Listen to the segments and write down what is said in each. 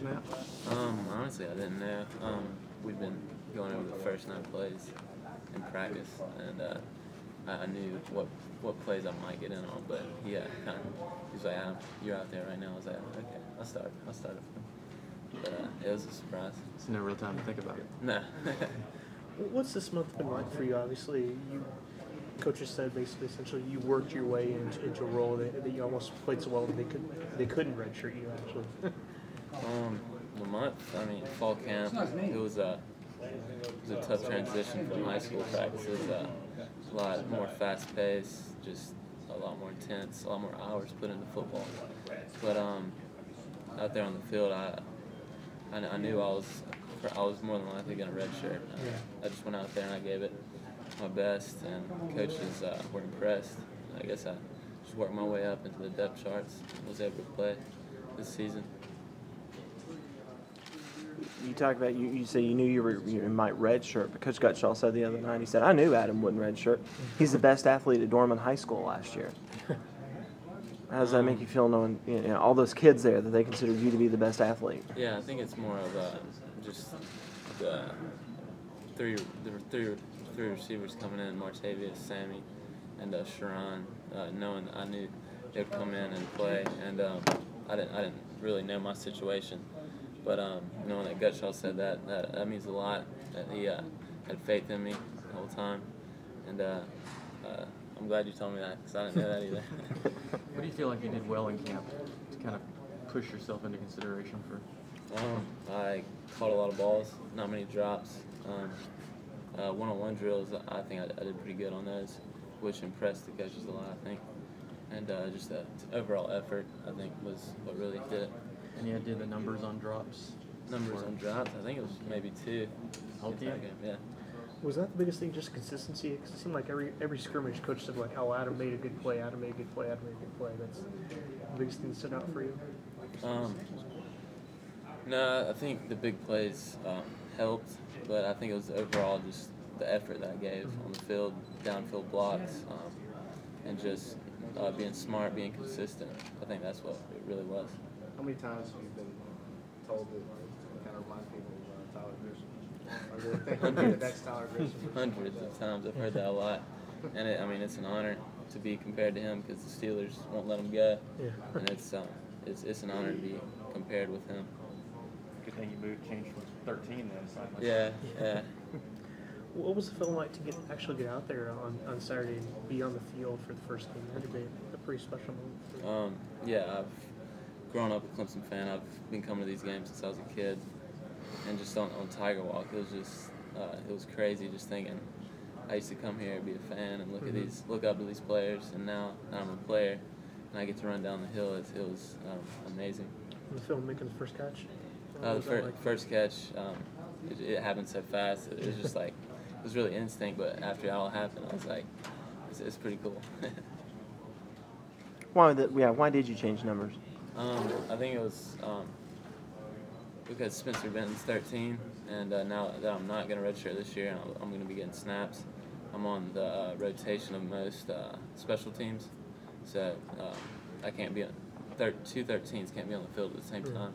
now? Honestly, I didn't know. We've been going over the first 9 plays in practice, and I knew what plays I might get in on, but he's like, Adam, you're out there right now. I was like, okay, I'll start it. But it was a surprise. It's no real time to think about it. No. What's this month been like for you? Obviously, coaches said basically, essentially, you worked your way into a role that you almost played so well that they couldn't redshirt you actually. The month, fall camp, it was a tough transition from high school practices. A lot more fast paced, just a lot more intense, a lot more hours put into football. But out there on the field, I knew I was more than likely going to redshirt. I just went out there and I gave it my best, and coaches were impressed. I guess I just worked my way up into the depth charts and was able to play this season. You talk about you say you knew you might redshirt, but Coach Gutschall said the other night, he said, I knew Adam wouldn't redshirt. He's the best athlete at Dorman High School last year. How does that make you feel knowing all those kids there that they considered you to be the best athlete? Yeah, I think it's more of just the three receivers coming in, Martavius, Sammy, and Sharon, knowing that I knew they would come in and play, and I didn't really know my situation. But knowing that Gutschall said that means a lot, that he had faith in me the whole time. And I'm glad you told me that, because I didn't know that either. What do you feel like you did well in camp to kind of push yourself into consideration for? I caught a lot of balls, not many drops. One-on-one drills, I think I did pretty good on those, which impressed the coaches a lot, I think. And just the overall effort, I think, was what really did it. And you did the numbers on drops? Numbers on drops, I think it was maybe 2. Whole team? Yeah. Was that the biggest thing, just consistency? Because it seemed like every scrimmage coach said, like, oh, Adam made a good play, Adam made a good play, Adam made a good play. That's the biggest thing that stood out for you? No, I think the big plays helped, but I think it was overall just the effort that I gave on the field, downfield blocks, and just being smart, being consistent. I think that's what it really was. How many times have you been told that it kind of reminds people of Tyler Grisham? Or do they think that that's Tyler Grisham? Hundreds of times. I've heard that a lot. And it's an honor to be compared to him, because the Steelers won't let him go. Yeah. And it's an honor to be compared with him. Good thing you changed from 13 then. Yeah. What was it feeling like to actually get out there on Saturday and be on the field for the first game? That had to be a pretty special moment. I've grown up a Clemson fan. I've been coming to these games since I was a kid, and just on Tiger Walk, it was just it was crazy. Just thinking, I used to come here and be a fan and look up to these players, and now I'm a player and I get to run down the hill. It was amazing. The film making the first catch. First catch, it happened so fast. It was just like, it was really instinct. But after it all happened, I was like, it's pretty cool. Why did you change numbers? I think it was because Spencer Benton's 13, and now that I'm not going to redshirt this year, and I'm going to be getting snaps, I'm on the rotation of most special teams, so I can't be on 2 13s can't be on the field at the same time,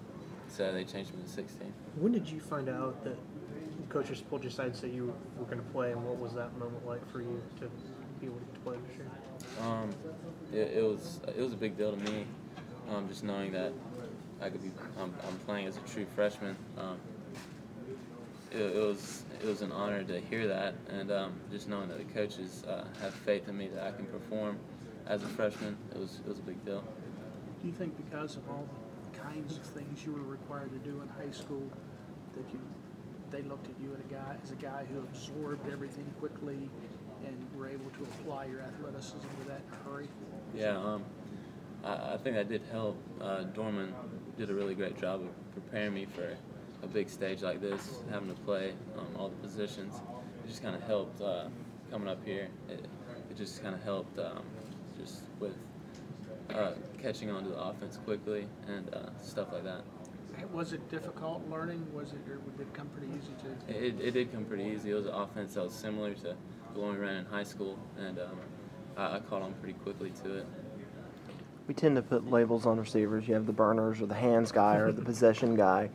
so they changed me to 16. When did you find out that coaches pulled you aside and said you were going to play, and what was that moment like for you to be able to play this year? It was a big deal to me. Just knowing that I'm playing as a true freshman, it was an honor to hear that, and just knowing that the coaches have faith in me that I can perform as a freshman, it was a big deal. Do you think because of all the kinds of things you were required to do in high school that they looked at you as a guy who absorbed everything quickly and were able to apply your athleticism with that hurry? Yeah. I think that did help. Dorman did a really great job of preparing me for a big stage like this, having to play all the positions. It just kind of helped coming up here. It just kind of helped just with catching on to the offense quickly and stuff like that. Was it difficult learning? Or did it come pretty easy too? It did come pretty easy. It was an offense that was similar to the one we ran in high school, and I caught on pretty quickly to it. we tend to put labels on receivers. You have the burners or the hands guy or the possession guy.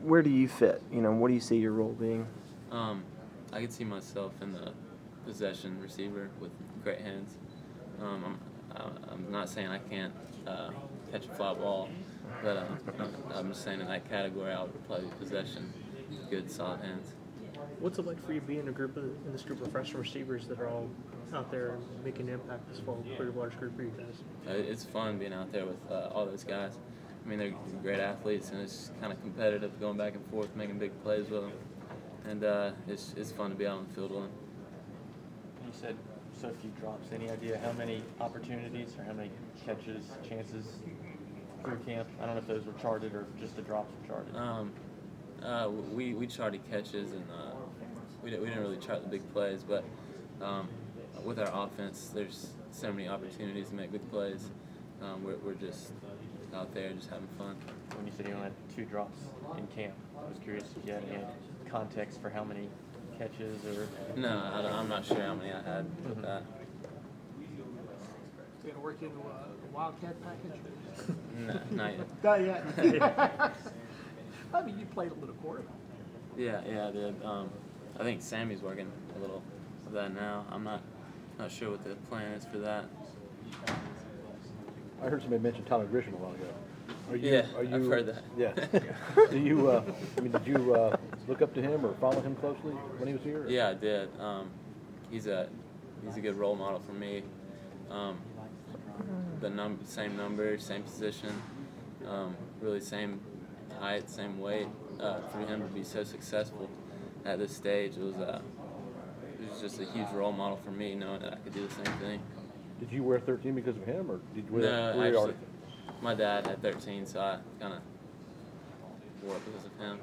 Where do you fit? What do you see your role being? I could see myself in the possession receiver with great hands. I'm not saying I can't catch a fly ball, but I'm just saying in that category I would play possession, good solid hands. What's it like for you being in this group of freshman receivers that are all out there making an impact this fall? Pretty large group for you guys. It's fun being out there with all those guys. I mean, they're great athletes, and it's kind of competitive going back and forth, making big plays with them. And it's fun to be out on the field with them. You said so few drops. Any idea how many opportunities or how many catches, chances through camp? I don't know if those were charted or just the drops were charted. We charted catches, and we didn't really chart the big plays, but with our offense, there's so many opportunities to make big plays. We're just out there just having fun. When you said you only had 2 drops in camp, I was curious if you had any context for how many catches or... No, I'm not sure how many I had with that. You gonna work into a wildcat package? No, not yet. Not yet. I mean, you played a little quarterback. Yeah, I did. I think Sammy's working a little with that now. I'm not sure what the plan is for that. I heard somebody mention Tyler Grisham a while ago. I've heard that. Yeah. Did you look up to him or follow him closely when he was here? Yeah, I did. He's a good role model for me. Same number, same position, really same height, same weight. For him to be so successful at this stage, it was just a huge role model for me, knowing that I could do the same thing. Did you wear 13 because of him, or did you No, wear actually, already? my dad had 13, so I kind of wore it because of him.